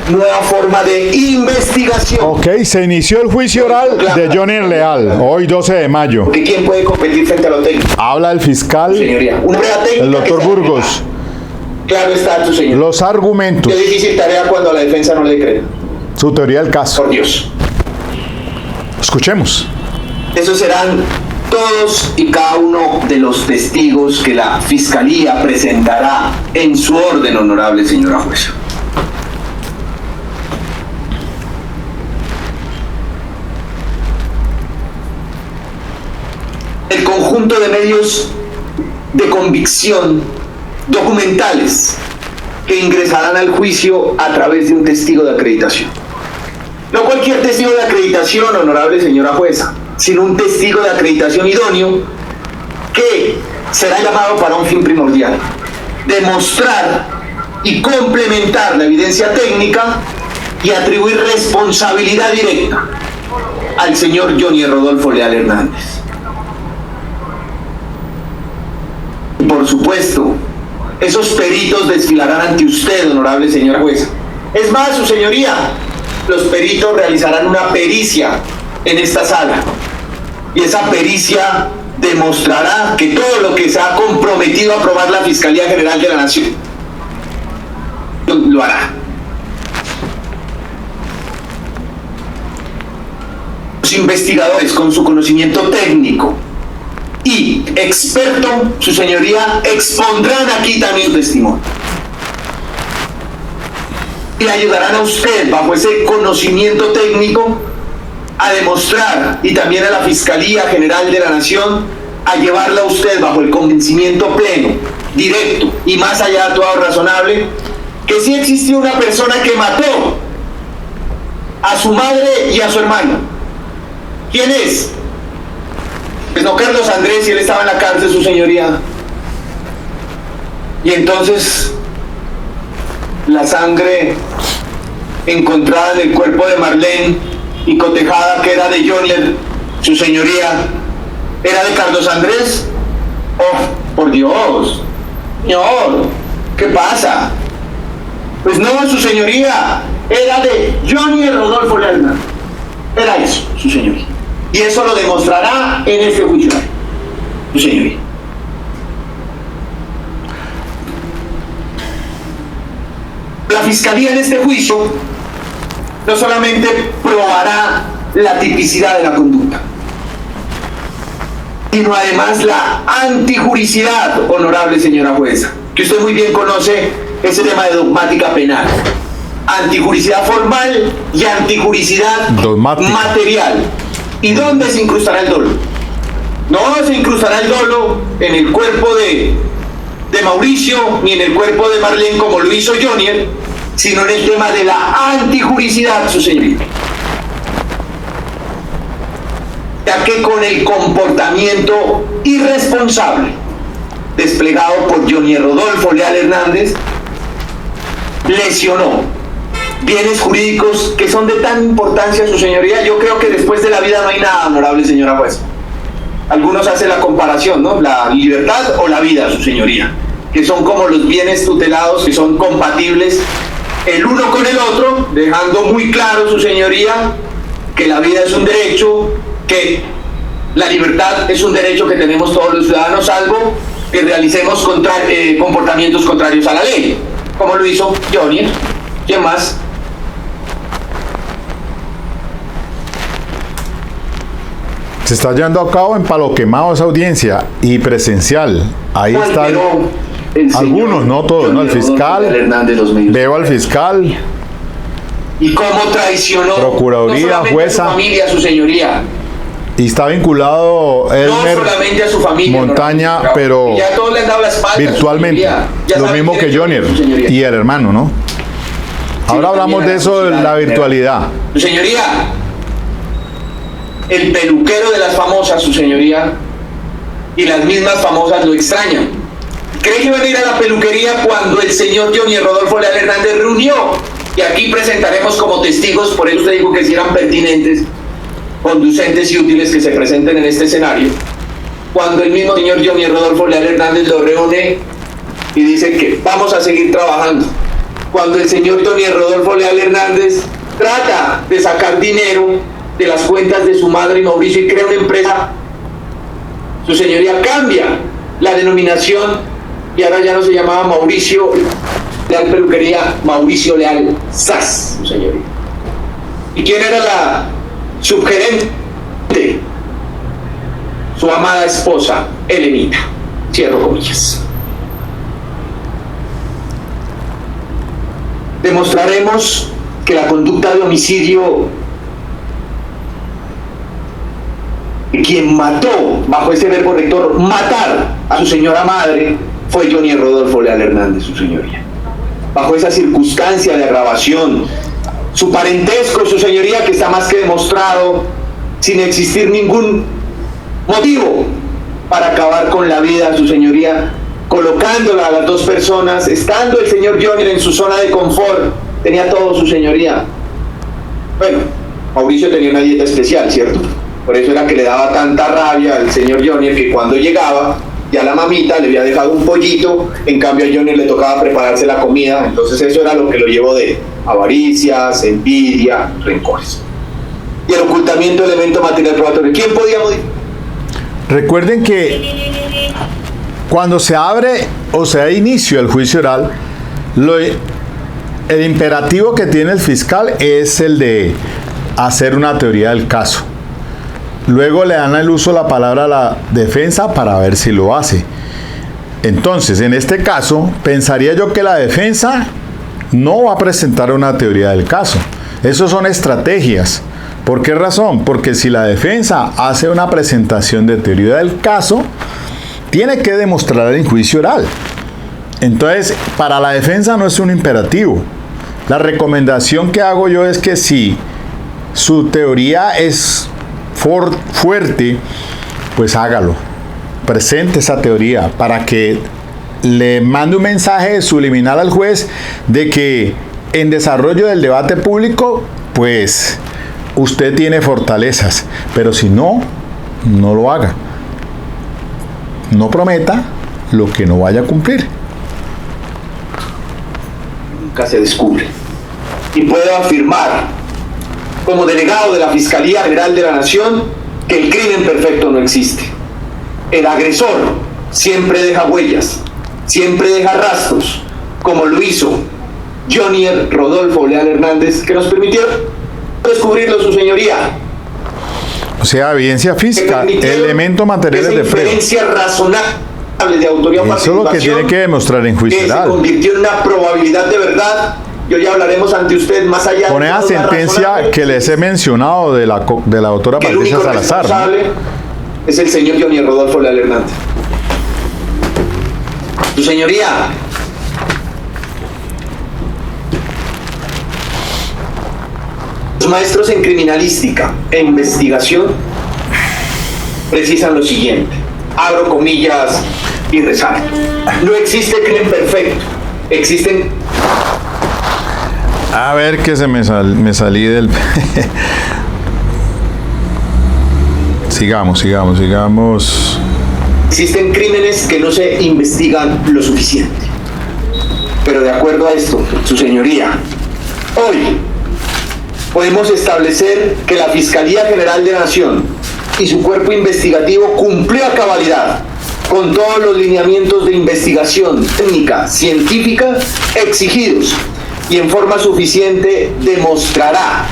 nueva forma de investigación. Ok, se inició el juicio oral de Johnny Leal, hoy 12 de mayo. Porque ¿quién puede competir frente a lo técnico? Habla el fiscal, Señoría, una prueba técnica. el doctor Burgos. Claro está, su señor. Los argumentos. Qué difícil tarea cuando a la defensa no le cree. Su teoría del caso. Por Dios. Escuchemos. Esos serán todos y cada uno de los testigos que la Fiscalía presentará en su orden, honorable señora jueza. El conjunto de medios de convicción documentales que ingresarán al juicio a través de un testigo de acreditación. No cualquier testigo de acreditación, honorable señora jueza, sino un testigo de acreditación idóneo que será llamado para un fin primordial: demostrar y complementar la evidencia técnica y atribuir responsabilidad directa al señor Johnny Rodolfo Leal Hernández. Y por supuesto, esos peritos desfilarán ante usted, honorable señora jueza. Es más, su señoría, los peritos realizarán una pericia en esta sala. Y esa pericia demostrará que todo lo que se ha comprometido a aprobar la Fiscalía General de la Nación lo hará. Los investigadores, con su conocimiento técnico y experto, su señoría, expondrán aquí también su testimonio. Y le ayudarán a usted, bajo ese conocimiento técnico, a demostrar, y también a la Fiscalía General de la Nación, a llevarla a usted bajo el convencimiento pleno, directo y más allá de todo razonable, que sí existió una persona que mató a su madre y a su hermano. ¿Quién es? Pues no Carlos Andrés, y él estaba en la cárcel, su señoría. Y entonces la sangre encontrada en el cuerpo de Marlene y cotejada, que era de Johnny, su señoría, ¿era de Carlos Andrés? Oh, por Dios, señor, ¿qué pasa? Pues no, su señoría, era de Johnny Rodolfo Leal. Era eso, su señoría. Y eso lo demostrará en este juicio, su señoría. La Fiscalía en este juicio no solamente probará la tipicidad de la conducta, sino además la antijuricidad, honorable señora jueza, que usted muy bien conoce ese tema de dogmática penal. Antijuricidad formal y antijuricidad material. ¿Y dónde se incrustará el dolo? No se incrustará el dolo en el cuerpo de Mauricio ni en el cuerpo de Marlene como lo hizo Johnny, sino en el tema de la antijuricidad, su señoría. Ya que con el comportamiento irresponsable desplegado por Johnny Rodolfo Leal Hernández, lesionó bienes jurídicos que son de tan importancia, su señoría. Yo creo que después de la vida no hay nada, honorable señora jueza. Algunos hacen la comparación, ¿no? La libertad o la vida, su señoría, que son como los bienes tutelados, que son compatibles el uno con el otro, dejando muy claro, su señoría, que la vida es un derecho, que la libertad es un derecho que tenemos todos los ciudadanos, salvo que realicemos comportamientos contrarios a la ley, como lo hizo Johnny. ¿Quién más? Se está llevando a cabo en Palo Quemado esa audiencia y presencial. Ahí están algunos, no todos, ¿no? El fiscal, veo al fiscal. Y cómo traicionó Procuraduría, no jueza, a su familia, su señoría. Y está vinculado Elmer no solamente a su familia, Montaña, no, pero ya todos le han dado la espalda, virtualmente. Lo mismo que Johnny y el hermano, ¿no? Ahora hablamos de eso, de la virtualidad. Su señoría, el peluquero de las famosas, su señoría, y las mismas famosas lo extrañan. ¿Cree que van a ir a la peluquería cuando el señor Johnny Rodolfo Leal Hernández reunió? Y aquí presentaremos como testigos, por eso usted dijo que si eran pertinentes, conducentes y útiles que se presenten en este escenario. Cuando el mismo señor Johnny Rodolfo Leal Hernández lo reúne y dice que vamos a seguir trabajando cuando el señor Johnny Rodolfo Leal Hernández trata de sacar dinero de las cuentas de su madre Mauricio y crea una empresa, su señoría cambia la denominación y ahora ya no se llamaba Mauricio Leal Peluquería, Mauricio Leal SAS, su señoría. ¿Y quién era la subgerente? Su amada esposa, Elenita. Cierro comillas. Demostraremos que la conducta de homicidio, quien mató, bajo ese verbo rector, matar a su señora madre, fue Johnny Rodolfo Leal Hernández, su señoría. Bajo esa circunstancia de agravación, su parentesco, su señoría, que está más que demostrado, sin existir ningún motivo para acabar con la vida de su señoría, colocándola a las dos personas, estando el señor Johnny en su zona de confort, tenía todo su señoría. Bueno, Mauricio tenía una dieta especial, ¿cierto? Por eso era que le daba tanta rabia al señor Johnny, que cuando llegaba, ya la mamita le había dejado un pollito, en cambio a Johnny le tocaba prepararse la comida, entonces eso era lo que lo llevó de avaricias, envidia, rencores. Y el ocultamiento de elemento material probatorio. ¿Quién podía morir? Recuerden que cuando se abre o se da inicio al juicio oral, el imperativo que tiene el fiscal es el de hacer una teoría del caso. Luego le dan el uso de la palabra a la defensa para ver si lo hace. Entonces, en este caso, pensaría yo que la defensa no va a presentar una teoría del caso. Esas son estrategias. ¿Por qué razón? Porque si la defensa hace una presentación de teoría del caso, tiene que demostrar en juicio oral. Entonces, para la defensa no es un imperativo. La recomendación que hago yo es que si su teoría es fuerte, pues hágalo. Presente esa teoría para que le mande un mensaje subliminal al juez de que en desarrollo del debate público, pues usted tiene fortalezas, pero si no, no lo haga. No prometa lo que no vaya a cumplir. Nunca se descubre. Y puedo afirmar, como delegado de la Fiscalía General de la Nación, que el crimen perfecto no existe. El agresor siempre deja huellas, siempre deja rastros, como lo hizo Johnny Rodolfo Leal Hernández, que nos permitió descubrirlo, su señoría. O sea, evidencia física, elementos materiales de prueba. Evidencia razonable de autoría o participación. Eso es lo que tiene que demostrar en juicio oral. Se convirtió en una probabilidad de verdad. Y hoy hablaremos ante usted más allá de la sentencia que les he mencionado de la doctora Patricia Salazar, ¿no? Es el señor Johnny Rodolfo Leal Hernández. Su señoría, los maestros en criminalística e investigación precisan lo siguiente, abro comillas y resalto: no existe crimen perfecto, existen... A ver, que me salí del... Sigamos. Existen crímenes que no se investigan lo suficiente. Pero de acuerdo a esto, su señoría, hoy podemos establecer que la Fiscalía General de la Nación y su cuerpo investigativo cumplió a cabalidad con todos los lineamientos de investigación técnica, científica exigidos, y en forma suficiente demostrará,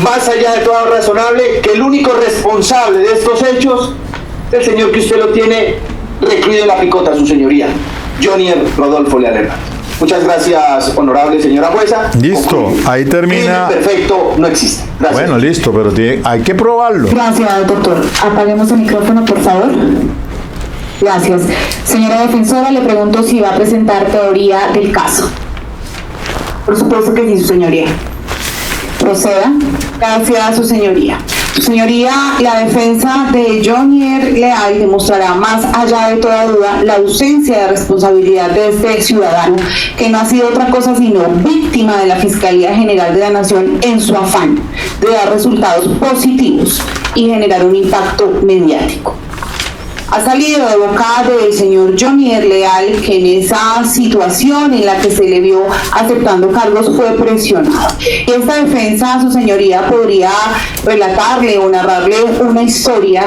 más allá de todo razonable, que el único responsable de estos hechos es el señor que usted lo tiene recluido en la picota, su señoría, Johnny Rodolfo Leal Hernández. Muchas gracias, honorable señora jueza. Listo, ahí termina. Crimen perfecto no existe. Gracias. Bueno, listo, pero hay que probarlo. Gracias, doctor. Apaguemos el micrófono, por favor. Gracias. Señora defensora, le pregunto si va a presentar teoría del caso. Por supuesto que sí, su señoría. Proceda. Gracias, su señoría. Su señoría, la defensa de Johnny Leal demostrará más allá de toda duda la ausencia de responsabilidad de este ciudadano, que no ha sido otra cosa sino víctima de la Fiscalía General de la Nación en su afán de dar resultados positivos y generar un impacto mediático. Ha salido de boca del señor Jonier Leal que en esa situación en la que se le vio aceptando cargos fue presionado. Y esta defensa, su señoría, podría relatarle o narrarle una historia,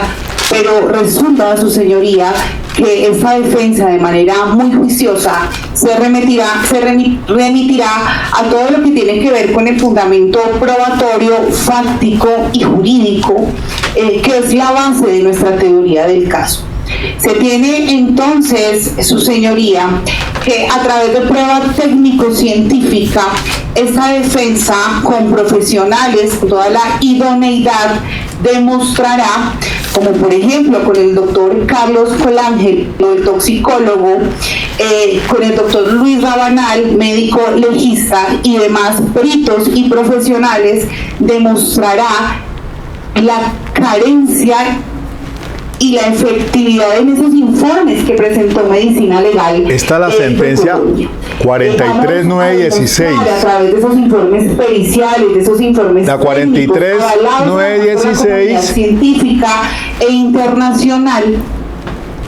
pero resulta, su señoría, que esta defensa de manera muy juiciosa se remitirá a todo lo que tiene que ver con el fundamento probatorio, fáctico y jurídico, que es la base de nuestra teoría del caso. Se tiene entonces, su señoría, que a través de prueba técnico-científica, esta defensa con profesionales, con toda la idoneidad, demostrará, como por ejemplo con el doctor Carlos Colangel, el toxicólogo, con el doctor Luis Rabanal, médico legista, y demás peritos y profesionales, demostrará la carencia y la efectividad en esos informes que presentó Medicina Legal. Está la sentencia 43.916. A través de esos informes periciales, de esos informes la 43.916 científica e internacional.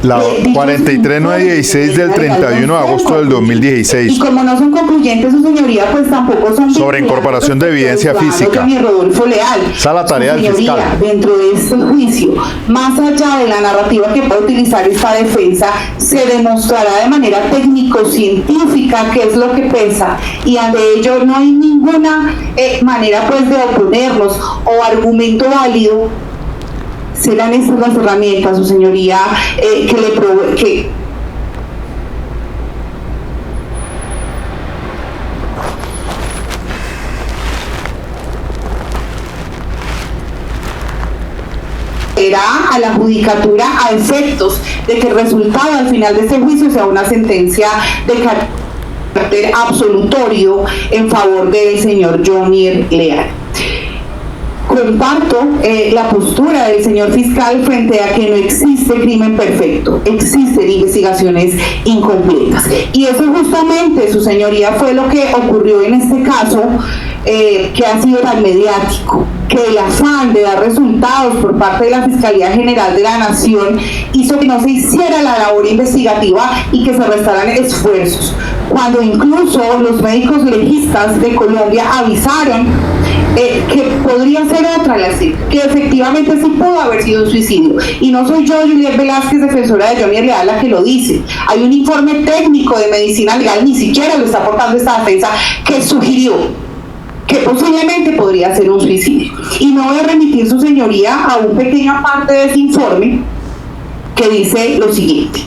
La 43.916 del 31 de agosto del 2016. Y como no son concluyentes, su señoría, pues tampoco son sobre incorporación de evidencia física. Rodolfo Leal. Esa es la tarea del fiscal. Dentro de este juicio, más allá de la narrativa que puede utilizar esta defensa, se demostrará de manera técnico-científica qué es lo que pesa, y ante ello no hay ninguna manera pues de oponernos o argumento válido. Serán estas las herramientas, su señoría, que a la judicatura a efectos de que el resultado al final de este juicio sea una sentencia de carácter absolutorio en favor del señor Jonier Leal. Comparto la postura del señor fiscal frente a que no existe crimen perfecto, existen investigaciones incompletas. Y eso justamente, su señoría, fue lo que ocurrió en este caso, que ha sido tan mediático, que el afán de dar resultados por parte de la Fiscalía General de la Nación hizo que no se hiciera la labor investigativa y que se restaran esfuerzos, cuando incluso los médicos legistas de Colombia avisaron que podría ser otra la cifra, que efectivamente sí pudo haber sido un suicidio. Y no soy yo, Juliet Velázquez, defensora de Jonier Leal, la que lo dice. Hay un informe técnico de Medicina Legal, ni siquiera lo está aportando esta defensa, que sugirió que posiblemente podría ser un suicidio. Y no voy a remitir, su señoría, a una pequeña parte de ese informe que dice lo siguiente: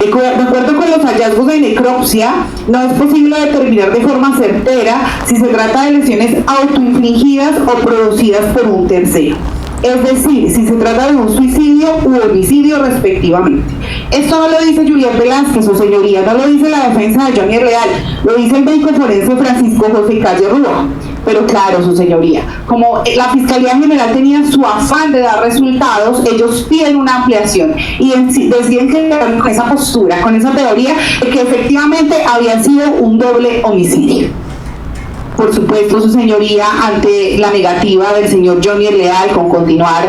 de acuerdo con los hallazgos de necropsia, no es posible determinar de forma certera si se trata de lesiones autoinfligidas o producidas por un tercero. Es decir, si se trata de un suicidio u homicidio respectivamente. Esto no lo dice Juliet Velázquez, su señoría, no lo dice la defensa de Jonier Leal, lo dice el médico forense Francisco José Calle Rúa. Pero claro, su señoría, como la Fiscalía General tenía su afán de dar resultados, ellos piden una ampliación y deciden que con esa postura, con esa teoría, de que efectivamente había sido un doble homicidio. Por supuesto, su señoría, ante la negativa del señor Jonier Leal con continuar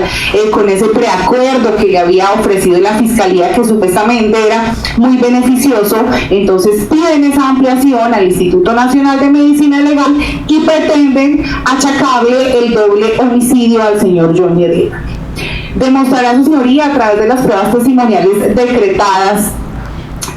con ese preacuerdo que le había ofrecido la Fiscalía, que supuestamente era muy beneficioso, entonces piden esa ampliación al Instituto Nacional de Medicina Legal y pretenden achacarle el doble homicidio al señor Jonier Leal. Demostrará, su señoría, a través de las pruebas testimoniales decretadas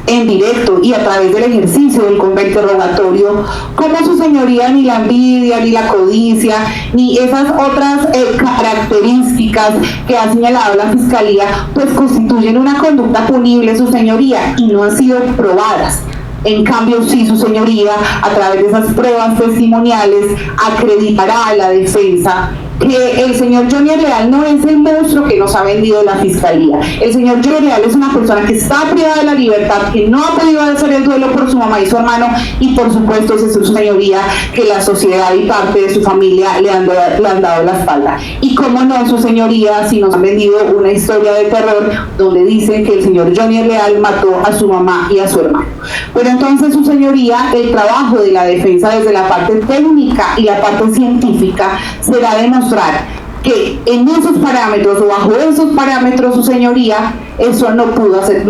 en directo y a través del ejercicio del contrainterrogatorio, como su señoría ni la envidia, ni la codicia, ni esas otras características que ha señalado la Fiscalía, pues constituyen una conducta punible, su señoría, y no han sido probadas. En cambio, sí, su señoría, a través de esas pruebas testimoniales, acreditará a la defensa que el señor Jonier Leal no es el monstruo que nos ha vendido la Fiscalía. El señor Jonier Leal es una persona que está privada de la libertad, que no ha podido hacer el duelo por su mamá y su hermano, y por supuesto es su señoría que la sociedad y parte de su familia le han dado la espalda. Y cómo no, su señoría, si nos han vendido una historia de terror donde dicen que el señor Jonier Leal mató a su mamá y a su hermano. Pero entonces, su señoría, el trabajo de la defensa desde la parte técnica y la parte científica será demostrar que en esos parámetros o bajo esos parámetros, su señoría, eso no pudo ser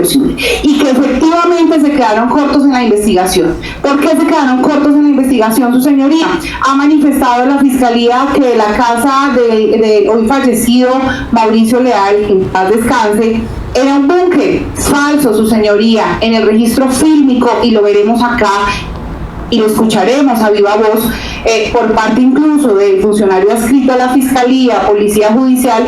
posible, y que efectivamente se quedaron cortos en la investigación. ¿Por qué se quedaron cortos en la investigación, su señoría? Ha manifestado la Fiscalía que la casa de hoy fallecido Mauricio Leal, que en paz descanse, era un búnker. Es falso, su señoría. En el registro fílmico, y lo veremos acá y lo escucharemos a viva voz, por parte incluso del funcionario adscrito a la Fiscalía, Policía Judicial,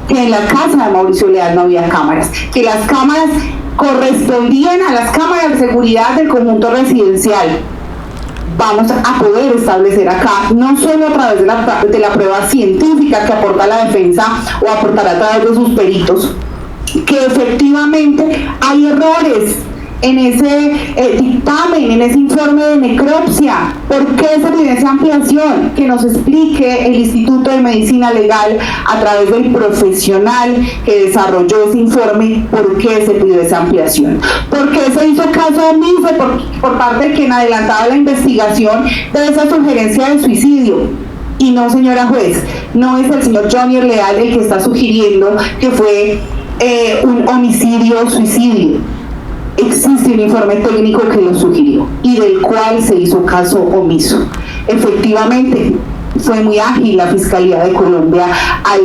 que en la casa de Mauricio Leal no había cámaras, que las cámaras correspondían a las cámaras de seguridad del conjunto residencial. Vamos a poder establecer acá, no solo a través de la prueba científica que aporta la defensa o aportará a través de sus peritos, que efectivamente hay errores en ese dictamen, en ese informe de necropsia. ¿Por qué se pide esa ampliación? Que nos explique el Instituto de Medicina Legal, a través del profesional que desarrolló ese informe, por qué se pidió esa ampliación. ¿Por qué se hizo caso omiso por parte de quien adelantaba la investigación de esa sugerencia de suicidio? Y no, señora juez, no es el señor Jonier Leal el que está sugiriendo que fue un homicidio-suicidio. Existe un informe técnico que lo sugirió y del cual se hizo caso omiso. Efectivamente, fue muy ágil la Fiscalía de Colombia al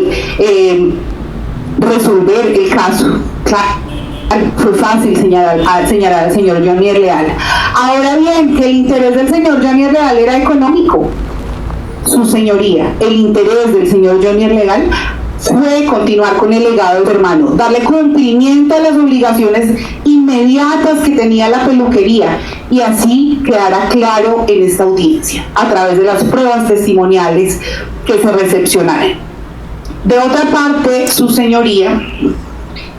resolver el caso. Claro, fue fácil señalar al señor Jonier Leal. Ahora bien, que el interés del señor Jonier Leal era económico. Su señoría, el interés del señor Jonier Leal fue continuar con el legado de su hermano, darle cumplimiento a las obligaciones inmediatas que tenía la peluquería, y así quedará claro en esta audiencia, a través de las pruebas testimoniales que se recepcionaron. De otra parte, su señoría,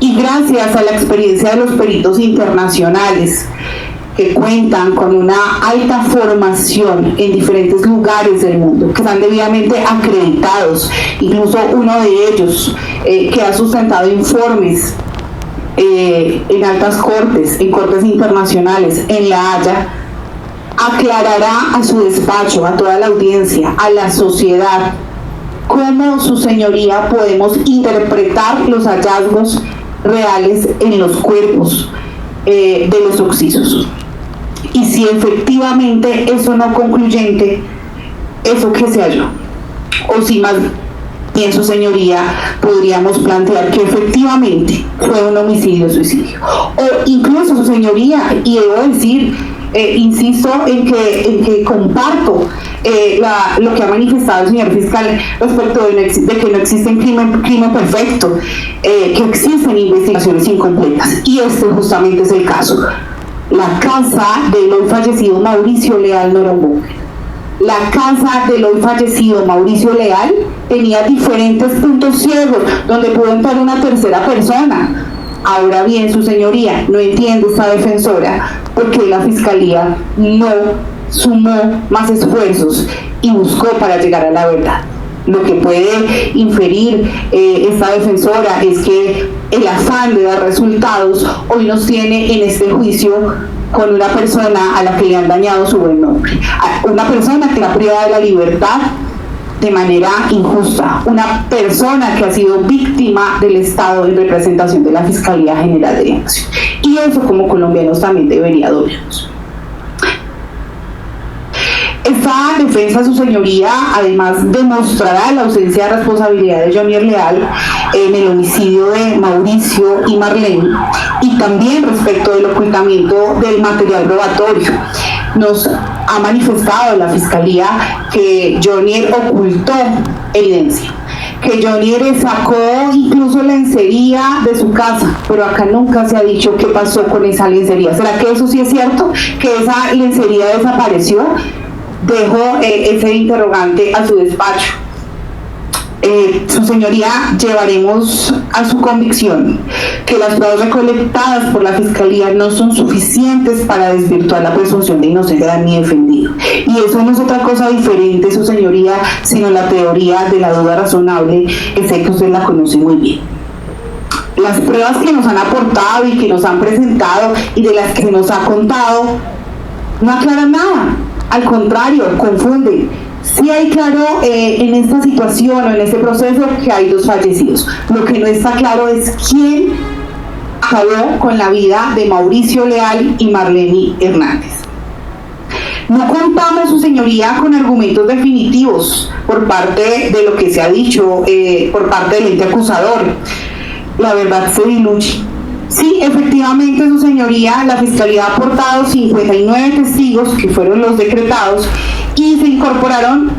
y gracias a la experiencia de los peritos internacionales, que cuentan con una alta formación en diferentes lugares del mundo, que están debidamente acreditados, incluso uno de ellos que ha sustentado informes en altas cortes, en cortes internacionales, en La Haya, aclarará a su despacho, a toda la audiencia, a la sociedad, cómo su señoría podemos interpretar los hallazgos reales en los cuerpos de los occisos. Y si efectivamente eso no concluyente, eso que se halló, o si más bien, su señoría, podríamos plantear que efectivamente fue un homicidio-suicidio, o incluso, su señoría, y debo decir, insisto en que comparto lo que ha manifestado el señor fiscal respecto de que no existe un crimen perfecto, que existen investigaciones incompletas, y este justamente es el caso. La casa del hoy fallecido Mauricio Leal no era un búnker. La casa del hoy fallecido Mauricio Leal tenía diferentes puntos ciegos donde pudo entrar una tercera persona. Ahora bien, su señoría, no entiende esta defensora por qué la Fiscalía no sumó más esfuerzos y buscó para llegar a la verdad. Lo que puede inferir esta defensora es que el afán de dar resultados hoy nos tiene en este juicio con una persona a la que le han dañado su buen nombre, una persona que la priva de la libertad de manera injusta, una persona que ha sido víctima del Estado en representación de la Fiscalía General de la Nación. Y eso, como colombianos, también debería dolernos. Esta defensa, su señoría, además demostrará la ausencia de responsabilidad de Jonier Leal en el homicidio de Mauricio y Marlene, y también respecto del ocultamiento del material probatorio. Nos ha manifestado la Fiscalía que Jonier ocultó evidencia, que Jonier sacó incluso lencería de su casa, pero acá nunca se ha dicho qué pasó con esa lencería. ¿Será que eso sí es cierto? ¿Que esa lencería desapareció? Dejo ese interrogante a su despacho. Su señoría, llevaremos a su convicción que las pruebas recolectadas por la Fiscalía no son suficientes para desvirtuar la presunción de inocencia de mi defendido. Y eso no es otra cosa diferente, su señoría, sino la teoría de la duda razonable, que sé que usted la conoce muy bien. Las pruebas que nos han aportado y que nos han presentado y de las que nos ha contado no aclaran nada. Al contrario, confunden. Sí hay claro en esta situación o en este proceso que hay 2 fallecidos. Lo que no está claro es quién acabó con la vida de Mauricio Leal y Marlene Hernández. No contamos, su señoría, con argumentos definitivos por parte de lo que se ha dicho por parte del ente acusador. La verdad se diluye. Sí, efectivamente, su señoría, la Fiscalía ha aportado 59 testigos, que fueron los decretados, y se incorporaron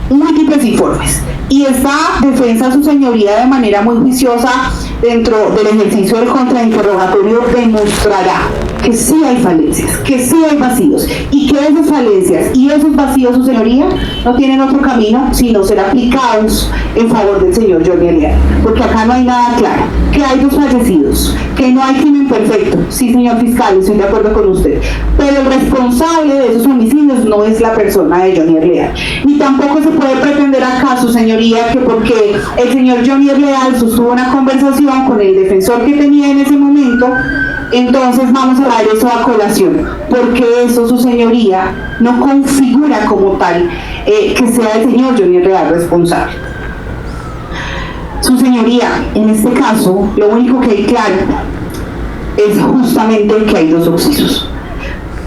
múltiples informes. Y esta defensa, su señoría, de manera muy juiciosa, dentro del ejercicio del contrainterrogatorio, demostrará que sí hay falencias, que sí hay vacíos, y que esas falencias y esos vacíos, su señoría, no tienen otro camino sino ser aplicados en favor del señor Johnny Leal, porque acá no hay nada claro, que hay 2 fallecidos, que no hay crimen perfecto. Sí, señor fiscal, estoy de acuerdo con usted, pero el responsable de esos homicidios no es la persona de Johnny Leal, ni tampoco se puede pretender acá, su señoría, que porque el señor Johnny Leal sostuvo una conversación con el defensor que tenía en ese momento, entonces vamos a dar eso a colación, porque eso, su señoría, no configura como tal que sea el señor Johnny Leal responsable. Su señoría, en este caso, lo único que hay claro es justamente que hay 2 occisos.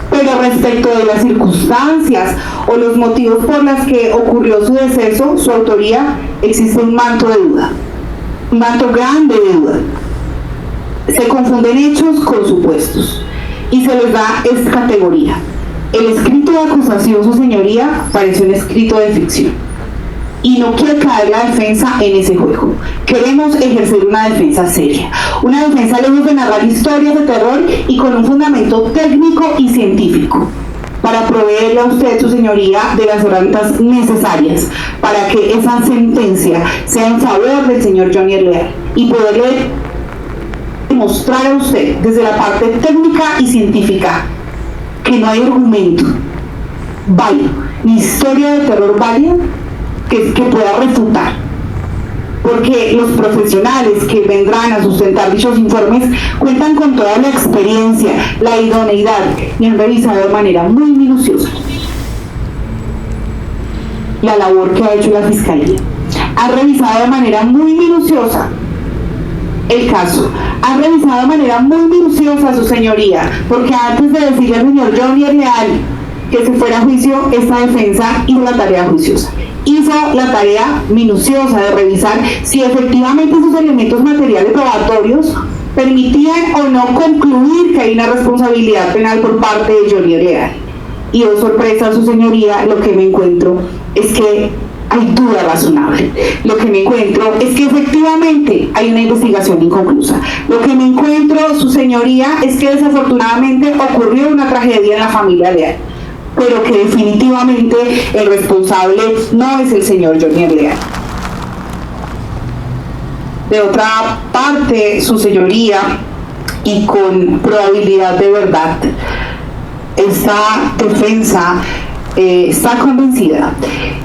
Pero respecto de las circunstancias o los motivos por los que ocurrió su deceso, su autoría, existe un manto de duda, un manto grande de duda. Se confunden hechos con supuestos y se les da esta categoría. El escrito de acusación, su señoría, parece un escrito de ficción, y no quiere caer la defensa en ese juego. Queremos ejercer una defensa seria, una defensa lejos de narrar historias de terror y con un fundamento técnico y científico, para proveerle a usted, su señoría, de las herramientas necesarias para que esa sentencia sea en favor del señor Johnny Leal y poderle demostrar a usted desde la parte técnica y científica que no hay argumento válido, ni historia de terror válida que pueda refutar, porque los profesionales que vendrán a sustentar dichos informes cuentan con toda la experiencia, la idoneidad, y han revisado de manera muy minuciosa la labor que ha hecho la Fiscalía. Han revisado de manera muy minuciosa el caso, han revisado de manera muy minuciosa, su señoría, porque antes de decirle al señor Johnny Leal que se fuera a juicio, esta defensa hizo la tarea juiciosa, hizo la tarea minuciosa de revisar si efectivamente esos elementos materiales probatorios permitían o no concluir que hay una responsabilidad penal por parte de Johnny Leal. Y oh sorpresa, su señoría, lo que me encuentro es que hay duda razonable. Lo que me encuentro es que efectivamente hay una investigación inconclusa. Lo que me encuentro, su señoría, es que desafortunadamente ocurrió una tragedia en la familia Leal, pero que definitivamente el responsable no es el señor Johnny Leal. De otra parte, su señoría, y con probabilidad de verdad, esta defensa está convencida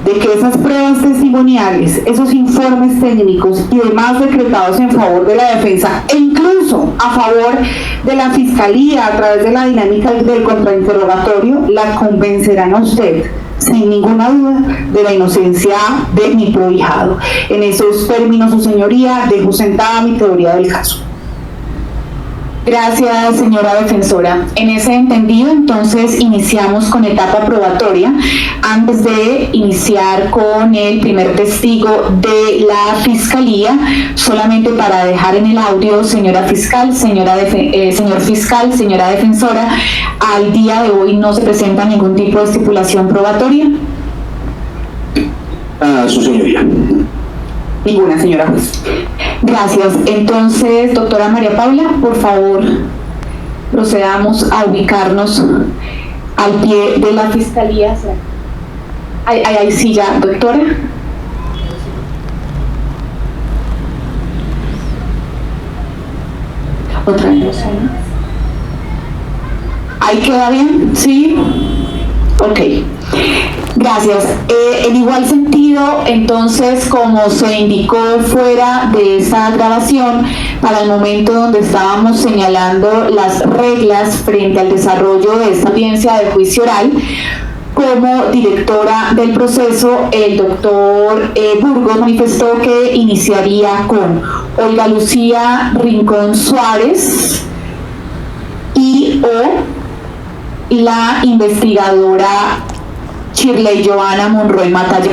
de que esas pruebas testimoniales, esos informes técnicos y demás decretados en favor de la defensa e incluso a favor de la Fiscalía a través de la dinámica del contrainterrogatorio, la convencerán a usted sin ninguna duda de la inocencia de mi prohijado. En esos términos, su señoría, dejo sentada mi teoría del caso. Gracias, señora defensora. En ese entendido, entonces, iniciamos con etapa probatoria. Antes de iniciar con el primer testigo de la Fiscalía, solamente para dejar en el audio, señora fiscal, señor fiscal, señora defensora, al día de hoy no se presenta ningún tipo de estipulación probatoria. Su señoría. Ninguna, señora juez. Gracias. Entonces, doctora María Paula, por favor, procedamos a ubicarnos al pie de la Fiscalía. Hay silla, doctora. Otra vez. ¿Ahí queda bien? ¿Sí? Ok. Gracias. En igual sentido, entonces, como se indicó fuera de esta grabación, para el momento donde estábamos señalando las reglas frente al desarrollo de esta audiencia de juicio oral, como directora del proceso, el doctor Burgos manifestó que iniciaría con Olga Lucía Rincón Suárez y o la investigadora Shirley Johanna Monroy Matalla.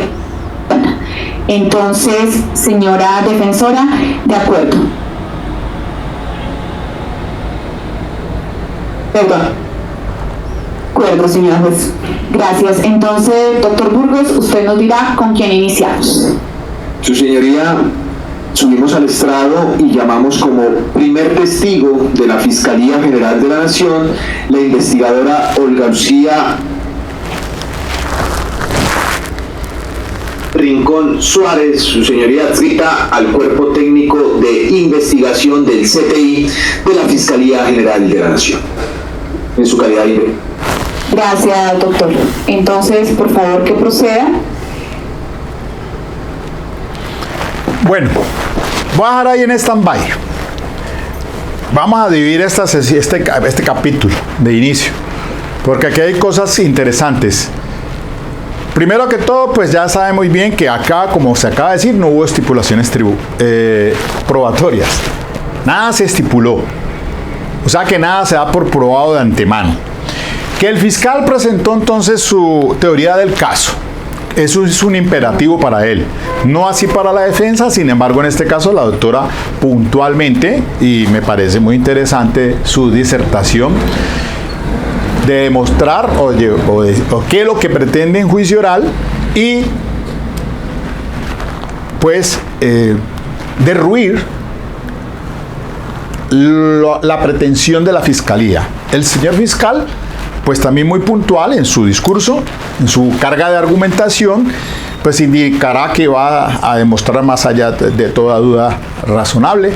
Entonces, señora defensora, de acuerdo. Perdón. De acuerdo, señora juez. Gracias. Entonces, doctor Burgos, usted nos dirá con quién iniciamos. Su señoría, subimos al estrado y llamamos como primer testigo de la Fiscalía General de la Nación la investigadora Olga Lucía Rincón Suárez, su señoría adscrita al Cuerpo Técnico de Investigación del CTI de la Fiscalía General de la Nación, en su calidad de... Gracias, doctor. Entonces, por favor, que proceda. Bueno, voy a dejar ahí en stand-by. Vamos a dividir este capítulo de inicio, porque aquí hay cosas interesantes. Primero que todo, pues ya sabe muy bien que acá, como se acaba de decir, no hubo estipulaciones probatorias. Nada se estipuló. O sea que nada se da por probado de antemano. Que el fiscal presentó entonces su teoría del caso. Eso es un imperativo para él. No así para la defensa, sin embargo, en este caso la doctora puntualmente, y me parece muy interesante su disertación, de demostrar o qué es lo que pretende en juicio oral y pues derruir la pretensión de la fiscalía. El señor fiscal pues también muy puntual en su discurso, en su carga de argumentación, pues indicará que va a demostrar más allá de toda duda razonable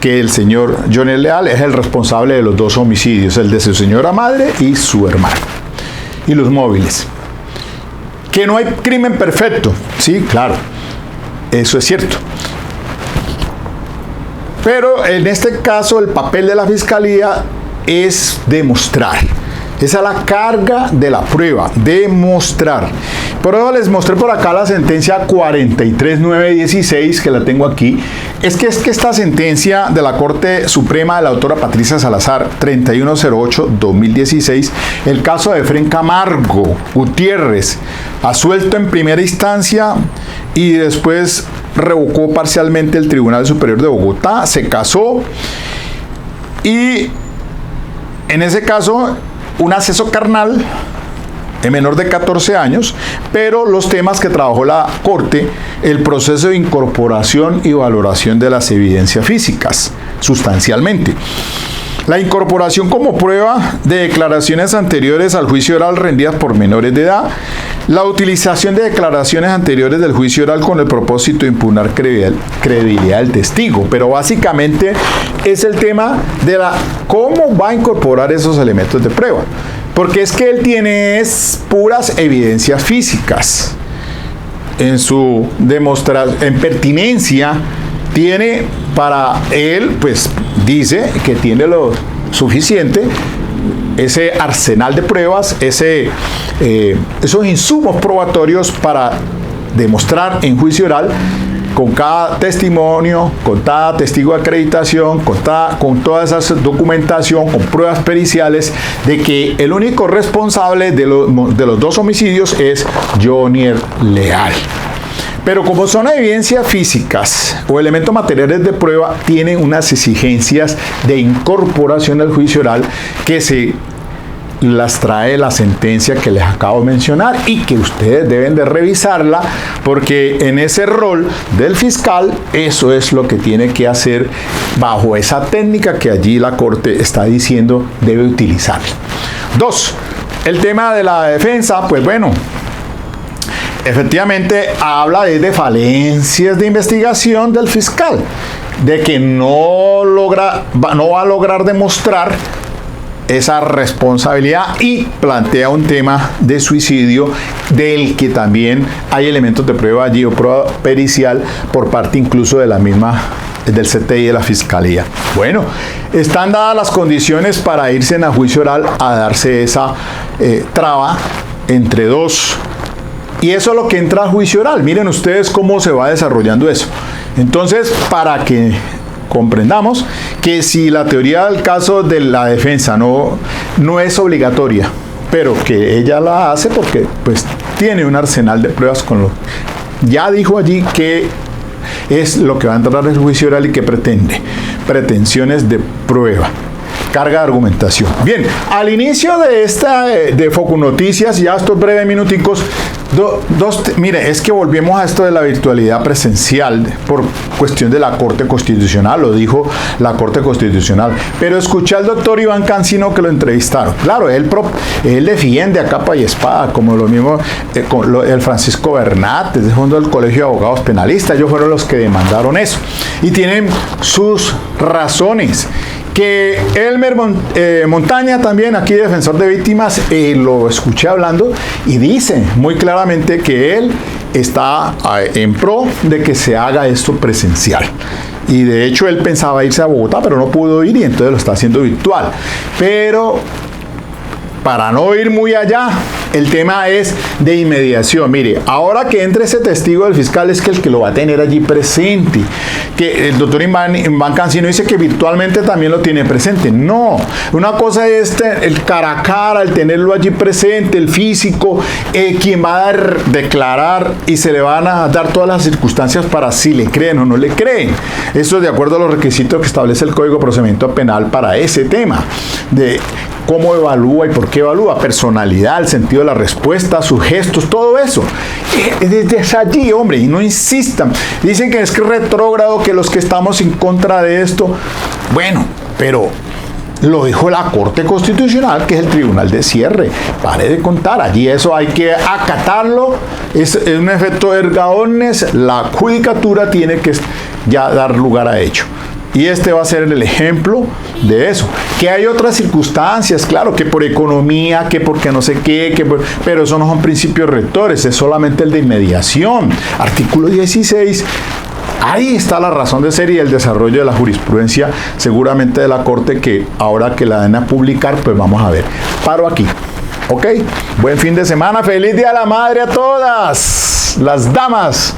que el señor Johnny Leal es el responsable de los dos homicidios, el de su señora madre y su hermano, y los móviles. Que no hay crimen perfecto, sí, claro, eso es cierto. Pero en este caso el papel de la fiscalía es demostrar. Esa es la carga de la prueba, demostrar. Por eso les mostré por acá la sentencia 43916, que la tengo aquí. Es que esta sentencia de la Corte Suprema de la autora Patricia Salazar, 3108-2016, el caso de Efrén Camargo Gutiérrez, absuelto en primera instancia y después revocó parcialmente el Tribunal Superior de Bogotá, se casó y en ese caso un acceso carnal de menor de 14 años, pero los temas que trabajó la Corte, el proceso de incorporación y valoración de las evidencias físicas, sustancialmente. La incorporación como prueba de declaraciones anteriores al juicio oral rendidas por menores de edad, la utilización de declaraciones anteriores del juicio oral con el propósito de impugnar credibilidad del testigo, pero básicamente es el tema de cómo va a incorporar esos elementos de prueba, porque es que él tiene puras evidencias físicas. En su demostración, en pertinencia, tiene para él, pues dice que tiene lo suficiente, ese arsenal de pruebas, esos insumos probatorios para demostrar en juicio oral, con cada testimonio, con cada testigo de acreditación, con toda esa documentación, con pruebas periciales, de que el único responsable de los dos homicidios es Johnny Leal. Pero como son evidencias físicas o elementos materiales de prueba, tienen unas exigencias de incorporación al juicio oral que se las trae la sentencia que les acabo de mencionar y que ustedes deben de revisarla, porque en ese rol del fiscal eso es lo que tiene que hacer bajo esa técnica que allí la Corte está diciendo debe utilizar. 2. El tema de la defensa, pues bueno, efectivamente habla de falencias de investigación del fiscal, de que no va a lograr demostrar esa responsabilidad y plantea un tema de suicidio del que también hay elementos de prueba allí o prueba pericial por parte incluso de la misma del CTI y de la Fiscalía. Bueno, están dadas las condiciones para irse a juicio oral a darse esa traba entre dos. Y eso es lo que entra al juicio oral. Miren ustedes cómo se va desarrollando eso. Entonces, para que comprendamos que si la teoría del caso de la defensa no es obligatoria, pero que ella la hace porque pues tiene un arsenal de pruebas con lo ya dijo allí que es lo que va a entrar en el juicio oral y que pretende pretensiones de prueba, carga de argumentación. Bien, al inicio de esta de Foco Noticias, ya estos breves minuticos, mire, es que volvemos a esto de la virtualidad presencial por cuestión de la Corte Constitucional, lo dijo la Corte Constitucional, pero escuché al doctor Iván Cancino que lo entrevistaron. Claro, él defiende a capa y espada, como lo mismo el Francisco Bernat, desde el fondo del Colegio de Abogados Penalistas, ellos fueron los que demandaron eso, y tienen sus razones. Que Elmer Montaña, también aquí defensor de víctimas, lo escuché hablando y dice muy claramente que él está en pro de que se haga esto presencial. Y de hecho él pensaba irse a Bogotá, pero no pudo ir y entonces lo está haciendo virtual. Pero para no ir muy allá, el tema es de inmediación. Mire, ahora que entre ese testigo del fiscal es que el que lo va a tener allí presente. Que el doctor Iván Cancino dice que virtualmente también lo tiene presente. No, una cosa es el cara a cara, el tenerlo allí presente, el físico, quien va a declarar y se le van a dar todas las circunstancias para si le creen o no le creen. Eso es de acuerdo a los requisitos que establece el Código de Procedimiento Penal para ese tema de cómo evalúa y por qué evalúa, personalidad, el sentido de la respuesta, sus gestos, todo eso. Desde allí, hombre, y no insistan. Dicen que es que retrógrado, que los que estamos en contra de esto. Bueno, pero lo dijo la Corte Constitucional, que es el tribunal de cierre. Pare de contar, allí eso hay que acatarlo. Es un efecto erga omnes, la judicatura tiene que ya dar lugar a hecho. Y este va a ser el ejemplo de eso. Que hay otras circunstancias, claro, que por economía, que porque no sé qué, pero eso no son principios rectores, es solamente el de inmediación. Artículo 16. Ahí está la razón de ser y el desarrollo de la jurisprudencia, seguramente de la Corte, que ahora que la den a publicar, pues vamos a ver. Paro aquí. ¿Ok? Buen fin de semana. Feliz Día de la Madre a todas las damas.